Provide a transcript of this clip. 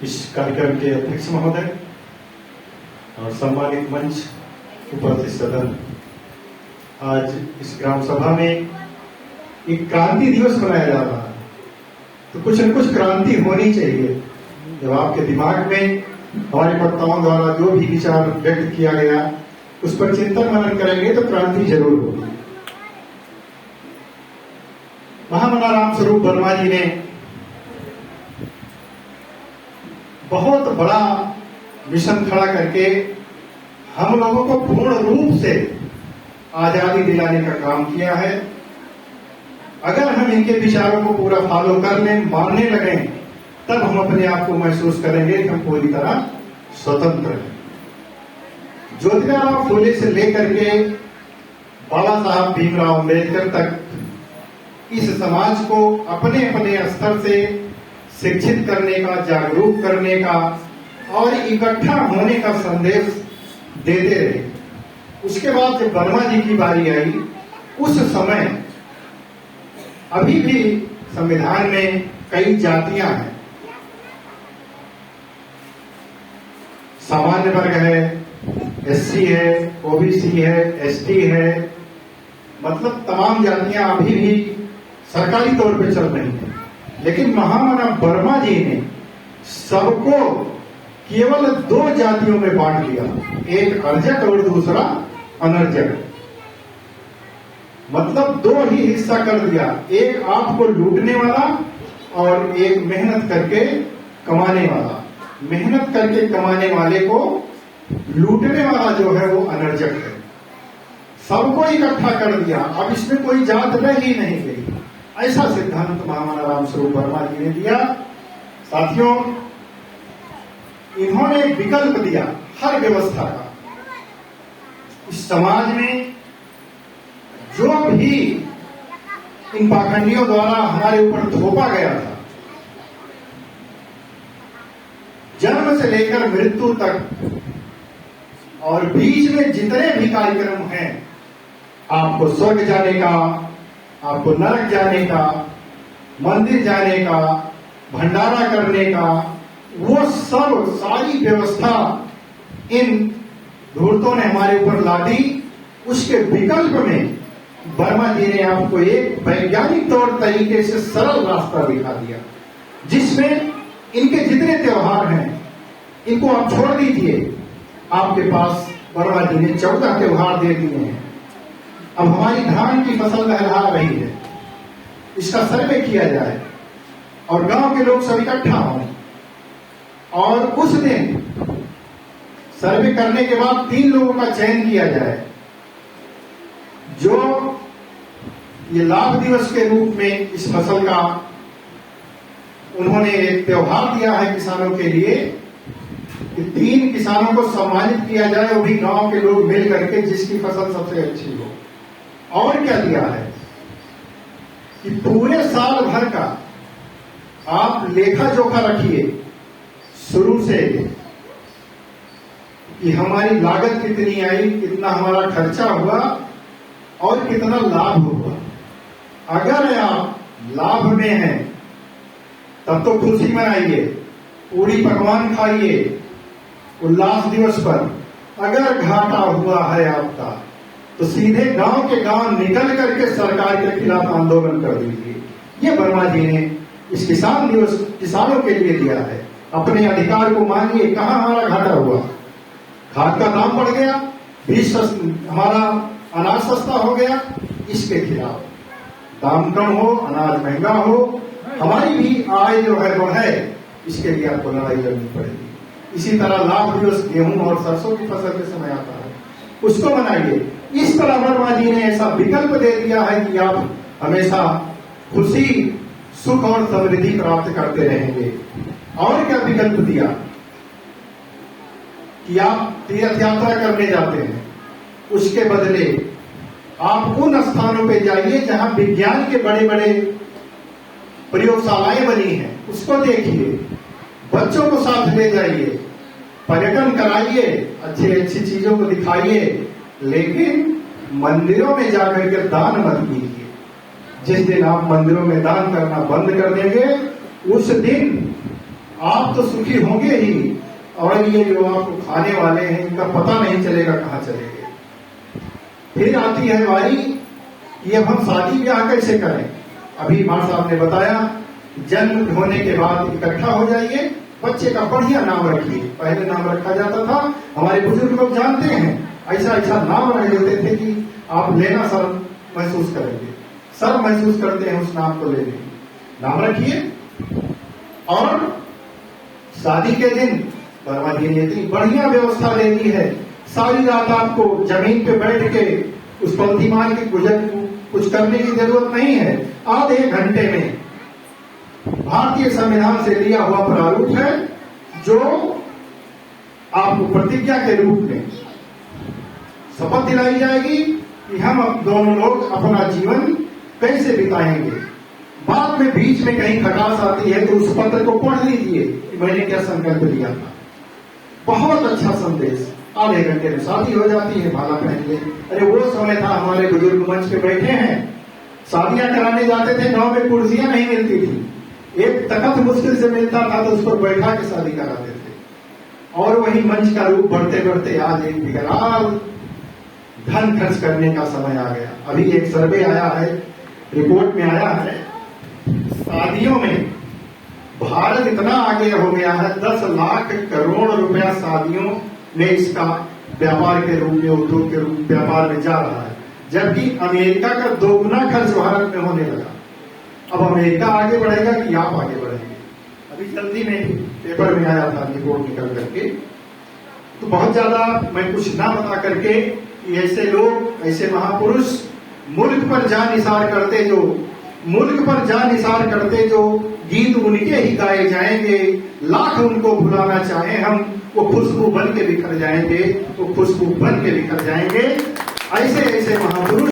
इस कार्यक्रम के अध्यक्ष महोदय और सम्मानित मंच, उपस्थित सदन, आज इस ग्राम सभा में एक क्रांति दिवस मनाया जा रहा है, तो कुछ न कुछ क्रांति होनी चाहिए। जब आपके दिमाग में हमारे वक्ताओं द्वारा जो भी विचार व्यक्त किया गया उस पर चिंतन मनन करेंगे तो क्रांति जरूर होगी। महामना राम स्वरूप वर्मा जी ने बहुत बड़ा मिशन खड़ा करके हम लोगों को पूर्ण रूप से आजादी दिलाने का काम किया है। अगर हम इनके विचारों को पूरा फॉलो करने मानने लगे तब हम अपने आप को महसूस करेंगे कि हम पूरी तरह स्वतंत्र हैं। ज्योतिराव फुले से लेकर के बाबा साहब भीमराव अम्बेडकर तक इस समाज को अपने अपने स्तर से शिक्षित करने का, जागरूक करने का और इकट्ठा होने का संदेश देते रहे। उसके बाद जब वर्मा जी की बारी आई, उस समय अभी भी संविधान में कई जातियां हैं, सामान्य वर्ग है, एससी है, ओबीसी है, एसटी है, मतलब तमाम जातियां अभी भी सरकारी तौर पे चल रही हैं। लेकिन महामना वर्मा जी ने सबको केवल दो जातियों में बांट दिया, एक अर्जक और दूसरा अनर्जक। मतलब दो ही हिस्सा कर दिया, एक आपको लूटने वाला और एक मेहनत करके कमाने वाला। मेहनत करके कमाने वाले को लूटने वाला जो है वो अनर्जक है। सबको इकट्ठा कर दिया, अब इसमें कोई जात रह ही नहीं गई। ऐसा सिद्धांत महामना राम स्वरूप वर्मा जी ने दिया। साथियों, इन्होंने एक विकल्प दिया हर व्यवस्था का। इस समाज में जो भी इन पाखंडियों द्वारा हमारे ऊपर थोपा गया था, जन्म से लेकर मृत्यु तक और बीच में जितने भी कार्यक्रम हैं, आपको स्वर्ग जाने का, आपको नरक जाने का, मंदिर जाने का, भंडारा करने का, वो सब सारी व्यवस्था इन धूर्तों ने हमारे ऊपर ला दी। उसके विकल्प में वर्मा जी ने आपको एक वैज्ञानिक तौर तरीके से सरल रास्ता दिखा दिया, जिसमें इनके जितने त्योहार हैं इनको आप छोड़ दीजिए। आपके पास वर्मा जी ने 14 त्योहार दे दिए हैं। अब हमारी धान की फसल लहरा रही है, इसका सर्वे किया जाए और गांव के लोग सब इकट्ठा हों और उस दिन सर्वे करने के बाद 3 लोगों का चयन किया जाए, जो ये लाभ दिवस के रूप में इस फसल का उन्होंने एक त्योहार दिया है किसानों के लिए कि 3 किसानों को सम्मानित किया जाए, वो भी गांव के लोग मिल करके, जिसकी फसल सबसे अच्छी हो। और क्या दिया है कि पूरे साल भर का आप लेखा जोखा रखिए शुरू से कि हमारी लागत कितनी आई, कितना हमारा खर्चा हुआ और कितना लाभ हुआ। अगर आप लाभ में हैं तब तो खुशी मनाइए, पूरी पकवान खाइए उल्लास दिवस पर। अगर घाटा हुआ है आपका तो सीधे गांव के गांव निकल करके सरकार के खिलाफ आंदोलन कर दीजिए। ये वर्मा जी ने इस किसान दिवस किसानों के लिए दिया है। अपने अधिकार को मानिए। कहां हमारा घाटा हुआ? खाद का दाम बढ़ गया, बीज हमारा अनाज सस्ता हो गया, इसके खिलाफ दाम कम हो, अनाज महंगा हो, हमारी भी आय जो है बढ़े, इसके लिए आपको लड़ाई लड़नी पड़ेगी। इसी तरह लाभ दिवस गेहूं और सरसों की फसल के समय आता है, उसको मनाइए। इस तरह वर्मा जी ने ऐसा विकल्प दे दिया है कि आप हमेशा खुशी, सुख और समृद्धि प्राप्त करते रहेंगे। और क्या विकल्प दिया कि आप तीर्थ यात्रा करने जाते हैं, उसके बदले आप उन स्थानों पे जाइए जहां विज्ञान के बड़े बड़े प्रयोगशालाएं बनी हैं, उसको देखिए, बच्चों को साथ ले जाइए, पर्यटन कराइए, अच्छी अच्छी चीजों को दिखाइए, लेकिन मंदिरों में जाकर के दान मत कीजिए। जिस दिन आप मंदिरों में दान करना बंद कर देंगे, उस दिन आप तो सुखी होंगे ही, और ये जो आपको खाने वाले हैं इनका पता नहीं चलेगा कहाँ चले गए। फिर आती है बारी कि अब हम शादी ब्याह कैसे करें। अभी मां साहब ने बताया जन्म होने के बाद इकट्ठा हो जाइए, बच्चे का बढ़िया नाम रखिए। पहले नाम रखा जाता था, हमारे बुजुर्ग लोग जानते हैं, ऐसा ऐसा नाम रख देते थे कि आप लेना शर्म महसूस करेंगे, शर्म महसूस करते हैं उस नाम को लेने। नाम रखिए, और शादी के दिन परमाधी बढ़िया व्यवस्था देती है। सारी रात आपको जमीन पे बैठ के उस पंक्तिमान की कुछ करने की जरूरत नहीं है। आधे घंटे में भारतीय संविधान से लिया हुआ प्रारूप है, जो आपको प्रतिज्ञा के रूप में शपथ दिलाई जाएगी कि हम अब दोनों लोग अपना जीवन कैसे बिताएंगे। बाद में बीच में कहीं खटास आती है तो उस पत्र को पढ़ लीजिए कि मैंने क्या संकल्प लिया था। बहुत अच्छा संदेश। आधे घंटे में शादी हो जाती है, माला पहन ले। अरे वो समय था, हमारे बुजुर्ग मंच पे बैठे हैं, शादियां कराने जाते थे, गांव में कुर्सियां नहीं मिलती थी, एक तख्त मुश्किल से मिलता था तो उस पर बैठा के शादी कराते थे। और वही मंच का रूप बढ़ते बढ़ते आज एक विकराल धन खर्च करने का समय आ गया। अभी एक सर्वे आया है, रिपोर्ट में आया है, शादियों में भारत इतना आगे हो गया है, 10 लाख करोड़ रुपया शादियों में इसका व्यापार के रूप में, उद्योग के रूप में व्यापार में जा रहा है, जबकि अमेरिका का 2 गुना खर्च भारत में होने लगा। अब अमेरिका आगे बढ़ेगा कि आप आगे बढ़ेंगे? अभी जल्दी में ही पेपर में आया था रिपोर्ट निकल करके। तो बहुत ज्यादा मैं कुछ ना बता करके कि ऐसे लोग, ऐसे महापुरुष मुल्क पर जान निसार करते, जो मुल्क पर जान निसार करते, जो गीत उनके ही गाए जाएंगे, लाख उनको भुलाना चाहे हम, वो खुशबू बन के बिखर जाएंगे, वो खुशबू बन के बिखर जाएंगे। ऐसे ऐसे महापुरुष